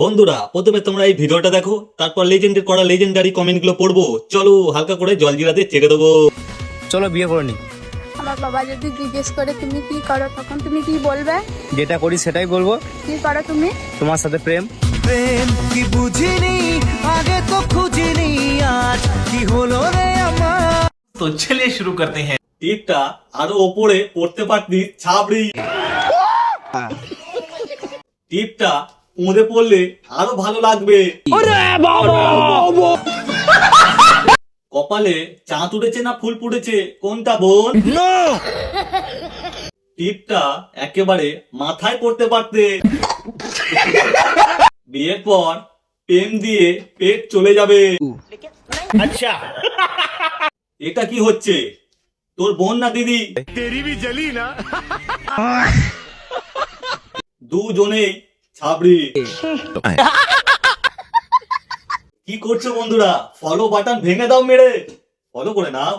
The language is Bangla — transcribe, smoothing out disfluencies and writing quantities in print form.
বন্ধুরা প্রথমে তোমরা এই ভিডিওটা দেখো, তারপর লেজেন্ডের করা লেজেন্ডারি কমেন্ট গুলো পড়বো। চলো হালকা করে জল জিরাতে ছেড়ে দেবো। চলো বিয়ে করে নি। আমার বাবা যদি জিজ্ঞেস করে তুমি কি করো, তখন তুমি কি বলবে? যেটা করি সেটাই বলবো। কি করো তুমি? তোমার সাথে প্রেম। প্রেম কি বুঝিনি আগে তো খুঁজিনি, আজ কি হলো রে আমার। तो चलिए शुरू करते हैं। টিপটা আরো ওপরে পড়তে পারতি ছাবড়ি। টিপটা পুঁদে পড়লে আরো ভালো লাগবে। কপালে চাঁদ উঠেছে না ফুল ফুটেছে, কোনটা বোন? টিপটা একেবারে মাথায় পড়তে পারতে। বিয়ের পর প্রেম দিয়ে পেট চলে যাবে। আচ্ছা এটা কি হচ্ছে, তোর বোন না দিদি? দুজনেই ছাবড়ি। কি করছো বন্ধুরা? ফলো বাটন ভেঙে দাও মেরে, ফলো করে নাও।